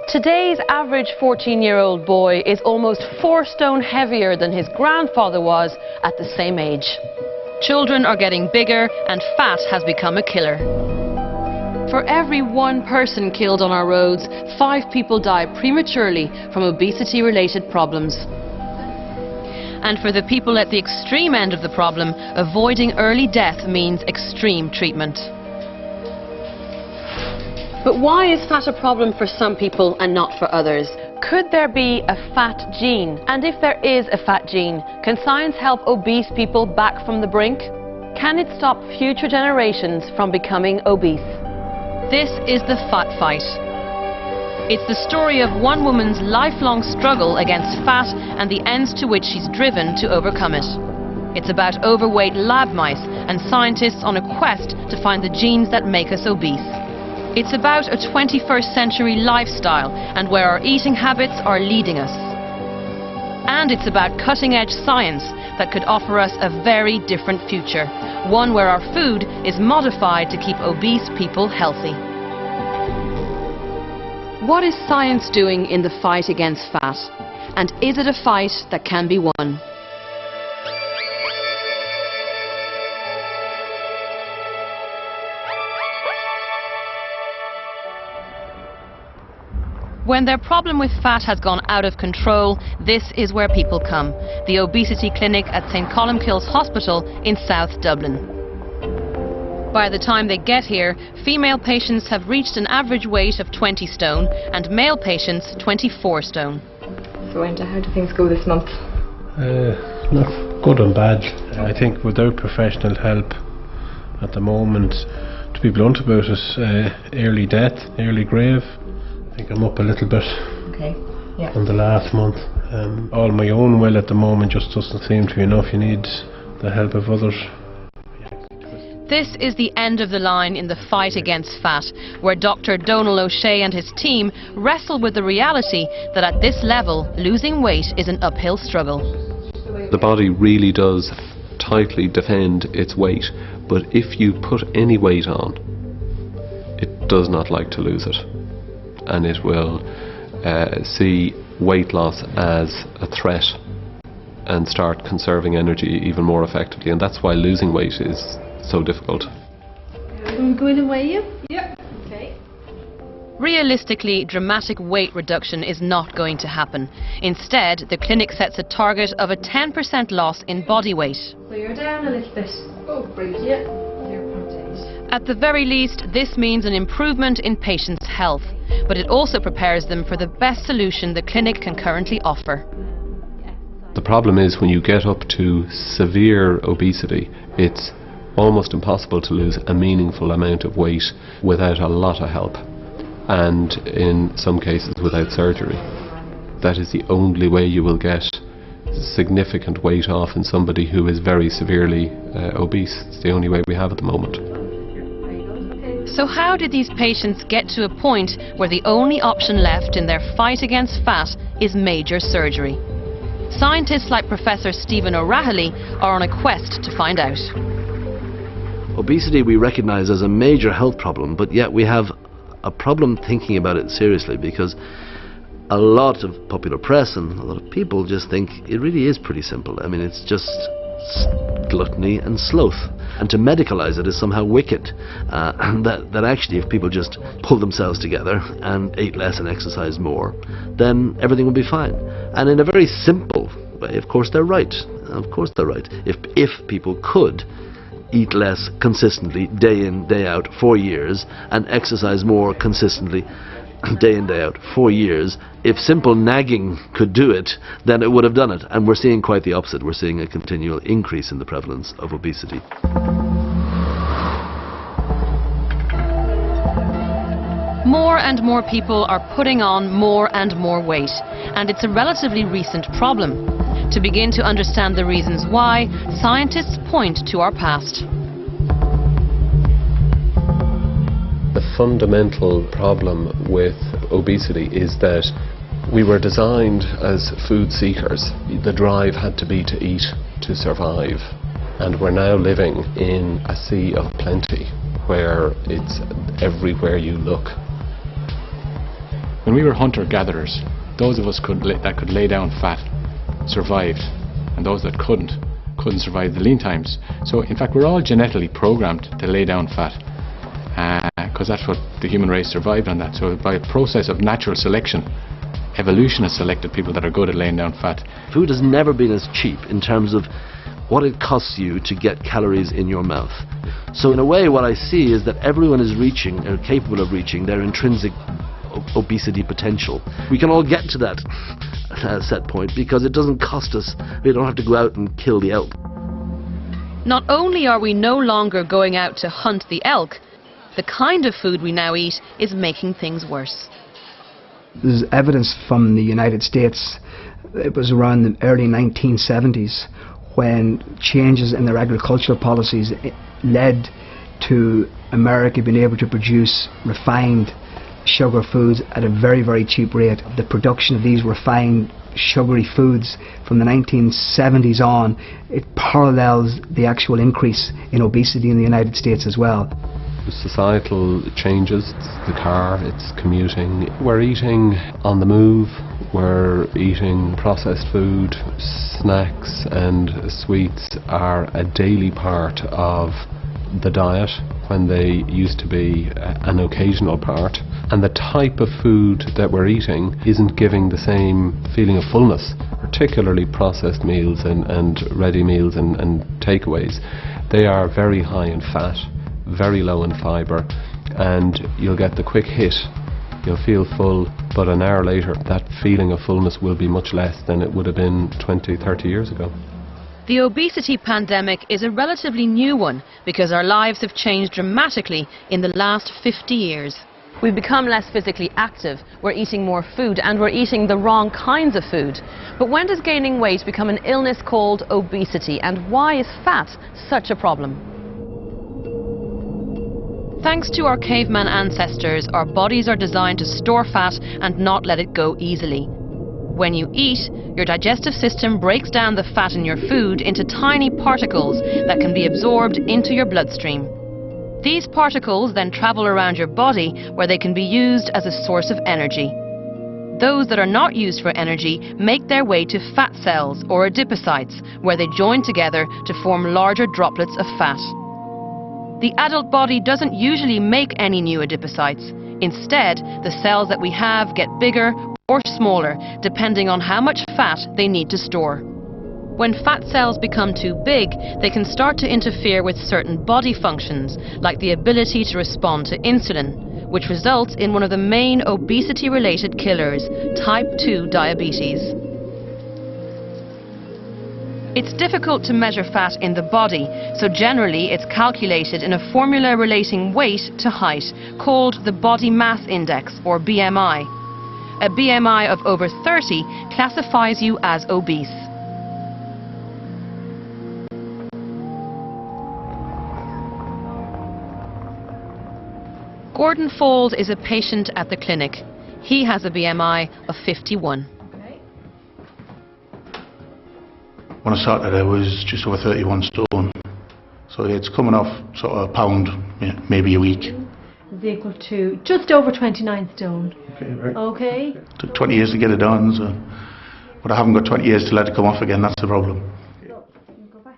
Today's average 14-year-old boy is almost 4 stone heavier than his grandfather was at the same age. Children are getting bigger and fat has become a killer. For every 1 person killed on our roads, 5 people die prematurely from obesity-related problems. And for the people at the extreme end of the problem, avoiding early death means extreme treatment. But why is fat a problem for some people and not for others? Could there be a fat gene? And if there is a fat gene, can science help obese people back from the brink? Can it stop future generations from becoming obese? This is the Fat Fight. It's the story of one woman's lifelong struggle against fat and the ends to which she's driven to overcome it. It's about overweight lab mice and scientists on a quest to find the genes that make us obese. It's about a 21st century lifestyle and where our eating habits are leading us. And it's about cutting-edge science that could offer us a very different future, one where our food is modified to keep obese people healthy. What is science doing in the fight against fat? And is it a fight that can be won? When their problem with fat has gone out of control, this is where people come. The obesity clinic at St Columkille's Hospital in South Dublin. By the time they get here, female patients have reached an average weight of 20 stone and male patients 24 stone. So Enda, how do things go this month? Not good and bad. I think without professional help at the moment, to be blunt about it, early death, early grave. I think I'm up a little bit on the last month. All my own will at the moment just doesn't seem to be enough. You need the help of others. This is the end of the line in the fight against fat, where Dr. Donal O'Shea and his team wrestle with the reality that at this level, losing weight is an uphill struggle. The body really does tightly defend its weight, but if you put any weight on, it does not like to lose it. And it will see weight loss as a threat and start conserving energy even more effectively, and that's why losing weight is so difficult. Go in and weigh you? Yeah. Okay. Realistically, dramatic weight reduction is not going to happen. Instead, the clinic sets a target of a 10% loss in body weight. Clear down a little bit. Oh, great, yeah. 0.8. At the very least, this means an improvement in patients' health, but it also prepares them for the best solution the clinic can currently offer. The problem is when you get up to severe obesity, it's almost impossible to lose a meaningful amount of weight without a lot of help, and in some cases without surgery. That is the only way you will get significant weight off in somebody who is very severely obese. It's the only way we have at the moment. So how did these patients get to a point where the only option left in their fight against fat is major surgery? Scientists like Professor Stephen O'Rahilly are on a quest to find out. Obesity we recognise as a major health problem, but yet we have a problem thinking about it seriously, because a lot of popular press and a lot of people just think it really is pretty simple. I mean, it's just gluttony and sloth, and to medicalise it is somehow wicked. That actually, if people just pull themselves together and ate less and exercised more, then everything would be fine. And in a very simple way, of course they're right. Of course they're right. If people could eat less consistently, day in, day out, 4 years, and exercise more consistently, day in, day out, 4 years, if simple nagging could do it, then it would have done it. And we're seeing quite the opposite. We're seeing a continual increase in the prevalence of obesity. More and more people are putting on more and more weight, and it's a relatively recent problem. To begin to understand the reasons why, scientists point to our past. The fundamental problem with obesity is that we were designed as food seekers. The drive had to be to eat to survive, and we're now living in a sea of plenty where it's everywhere you look. When we were hunter-gatherers, those of us that could lay down fat survived, and those that couldn't survive the lean times. So in fact we're all genetically programmed to lay down fat, because that's what the human race survived on that. So by a process of natural selection, evolution has selected people that are good at laying down fat. Food has never been as cheap in terms of what it costs you to get calories in your mouth. So in a way what I see is that everyone is reaching, or capable of reaching, their intrinsic obesity potential. We can all get to that set point because it doesn't cost us. We don't have to go out and kill the elk. Not only are we no longer going out to hunt the elk, the kind of food we now eat is making things worse. There's evidence from the United States. It was around the early 1970s when changes in their agricultural policies led to America being able to produce refined sugar foods at a very, very cheap rate. The production of these refined sugary foods from the 1970s on, it parallels the actual increase in obesity in the United States as well. Societal changes, it's the car, it's commuting. We're eating on the move, we're eating processed food, snacks and sweets are a daily part of the diet when they used to be an occasional part. And the type of food that we're eating isn't giving the same feeling of fullness, particularly processed meals and ready meals and takeaways. They are very high in fat, very low in fibre, and you'll get the quick hit. You'll feel full, but an hour later that feeling of fullness will be much less than it would have been 20, 30 years ago. The obesity pandemic is a relatively new one because our lives have changed dramatically in the last 50 years. We've become less physically active, we're eating more food, and we're eating the wrong kinds of food. But when does gaining weight become an illness called obesity, and why is fat such a problem? Thanks to our caveman ancestors, our bodies are designed to store fat and not let it go easily. When you eat, your digestive system breaks down the fat in your food into tiny particles that can be absorbed into your bloodstream. These particles then travel around your body where they can be used as a source of energy. Those that are not used for energy make their way to fat cells or adipocytes, where they join together to form larger droplets of fat. The adult body doesn't usually make any new adipocytes. Instead, the cells that we have get bigger or smaller, depending on how much fat they need to store. When fat cells become too big, they can start to interfere with certain body functions, like the ability to respond to insulin, which results in one of the main obesity-related killers, type 2 diabetes. It's difficult to measure fat in the body, so generally it's calculated in a formula relating weight to height, called the body mass index, or BMI. A BMI of over 30 classifies you as obese. Gordon Falls is a patient at the clinic. He has a BMI of 51. When I started I was just over 31 stone, so it's coming off sort of a pound, maybe a week. Is equal to just over 29 stone. Okay, right. Okay. Took 20 years to get it done, so, but I haven't got 20 years to let it come off again, that's the problem.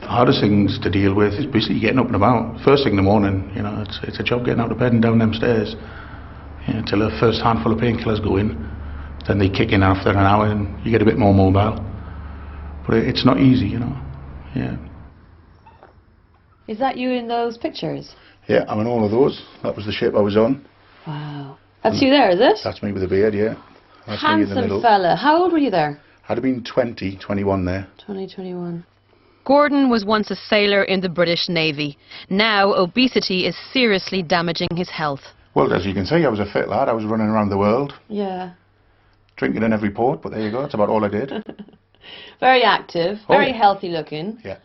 The hardest things to deal with is basically getting up and about. First thing in the morning, you know, it's a job getting out of bed and down them stairs. Until the first handful of painkillers go in, then they kick in after an hour and you get a bit more mobile. But it's not easy, you know. Yeah. Is that you in those pictures? Yeah, I'm in all of those. That was the shape I was on. Wow. That's you there, is it? That's me with a beard, yeah. That's me in the Handsome middle. fella. How old were you there? I'd have been 20, 21 there. 2021. Gordon was once a sailor in the British Navy. Now obesity is seriously damaging his health. Well, as you can see, I was a fit lad. I was running around the world. Yeah. Drinking in every port, but there you go. That's about all I did. Very active, very yeah. healthy looking. Yeah.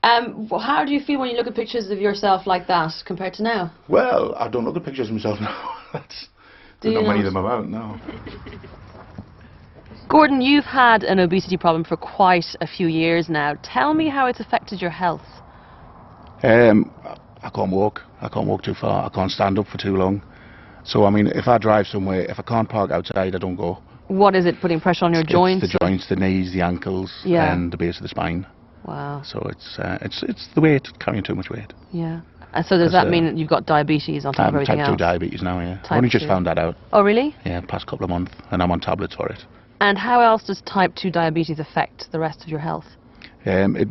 How do you feel when you look at pictures of yourself like that compared to now? Well, I don't look at pictures of myself now. There's not many of them about, no. Gordon, you've had an obesity problem for quite a few years now. Tell me how it's affected your health. I can't walk. I can't walk too far. I can't stand up for too long. So I mean, if I drive somewhere, if I can't park outside, I don't go. What is it putting pressure on your joints? It's the joints, the knees, the ankles, and the base of the spine. Wow. So it's the weight, carrying too much weight. Yeah. And so does that mean that you've got diabetes on top of everything else? Type 2 diabetes now, yeah. I only just found that out. Oh, really? Yeah, past couple of months, and I'm on tablets for it. And how else does type 2 diabetes affect the rest of your health? It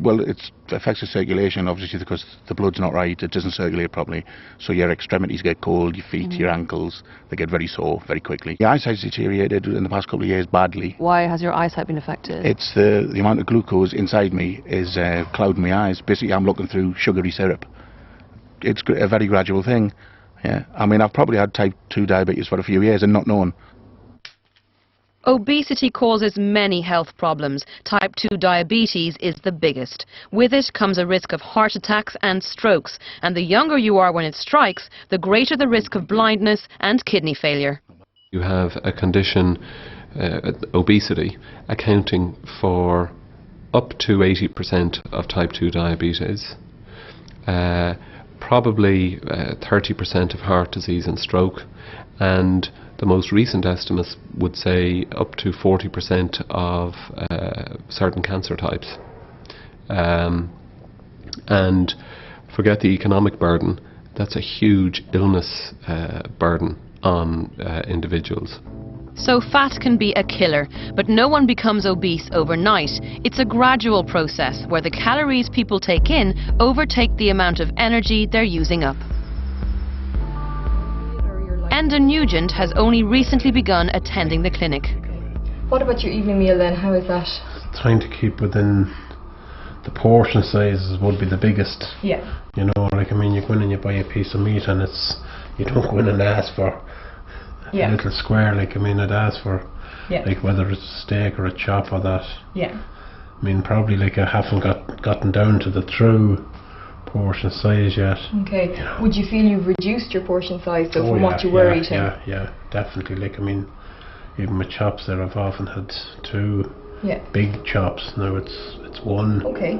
affects the circulation, obviously, because the blood's not right, it doesn't circulate properly. So your extremities get cold, your feet, your ankles, they get very sore very quickly. Your eyesight's deteriorated in the past couple of years badly. Why has your eyesight been affected? It's the amount of glucose inside me is clouding my eyes. Basically, I'm looking through sugary syrup. It's a very gradual thing. Yeah, I mean, I've probably had type 2 diabetes for a few years and not known. Obesity causes many health problems. Type 2 diabetes is the biggest. With it comes a risk of heart attacks and strokes. And the younger you are when it strikes, the greater the risk of blindness and kidney failure. You have a condition, obesity, accounting for up to 80% of type 2 diabetes. Probably 30% of heart disease and stroke, and the most recent estimates would say up to 40% of certain cancer types. And forget the economic burden, that's a huge illness burden on individuals. So fat can be a killer, but no one becomes obese overnight. It's a gradual process where the calories people take in overtake the amount of energy they're using up. Enda Nugent has only recently begun attending the clinic. What about your evening meal then? How is that? Trying to keep within the portion sizes would be the biggest. Yeah. You know, like, I mean, you go in and you buy a piece of meat and you don't go in and ask for a little square, like, I mean, I'd ask for, like, whether it's a steak or a chop or that. Yeah. I mean, probably, like, I haven't gotten down to the true portion size yet. Okay. You know. Would you feel you've reduced your portion size though from what you were eating? Yeah, definitely. Like, I mean, even with chops there, I've often had 2 big chops. Now it's 1. Okay.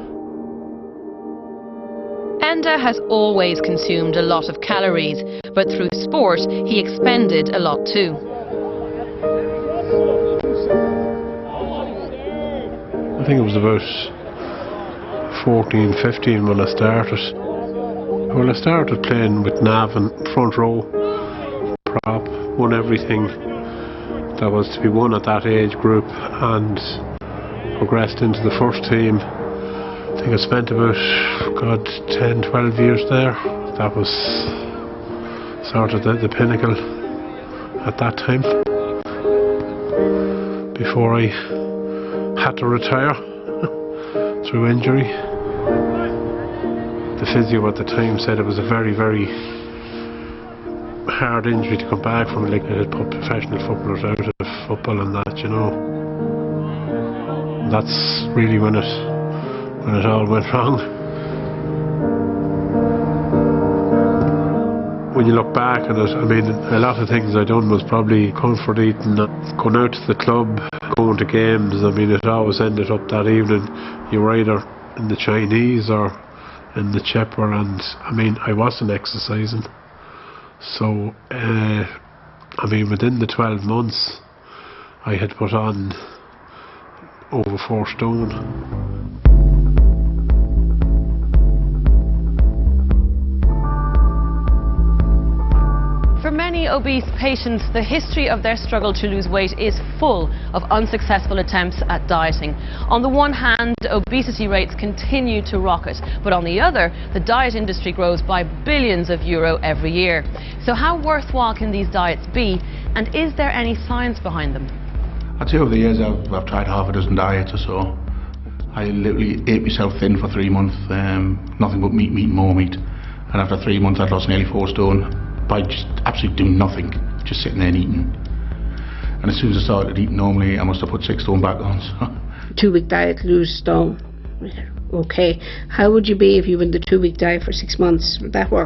Enda has always consumed a lot of calories, but through sport he expended a lot too. I think it was about 14, 15 when I started. Well, I started playing with Nav and front row, prop, won everything that was to be won at that age group, and progressed into the first team. I think I spent about, 10, 12 years there. That was sort of the pinnacle at that time, before I had to retire through injury. The physio at the time said it was a very, very hard injury to come back from. Like, it had put professional footballers out of football and that, you know. That's really when it all went wrong. When you look back on it, I mean, a lot of things I done was probably comfort eating, going out to the club, going to games. I mean, it always ended up that evening you were either in the Chinese or in the Chipper, and I mean, I wasn't exercising. So, I mean, within the 12 months, I had put on over 4 stone. For many obese patients, the history of their struggle to lose weight is full of unsuccessful attempts at dieting. On the one hand, obesity rates continue to rocket, but on the other, the diet industry grows by billions of euro every year. So how worthwhile can these diets be, and is there any science behind them? I'd say over the years I've tried half a dozen diets or so. I literally ate myself thin for 3 months, nothing but meat, more meat. And after 3 months I'd lost nearly 4 stone. By just absolutely doing nothing, just sitting there and eating. And as soon as I started eating normally, I must have put 6 stone back on. So. 2-week diet, lose stone. Okay. How would you be if you went the 2-week diet for 6 months? Would that work?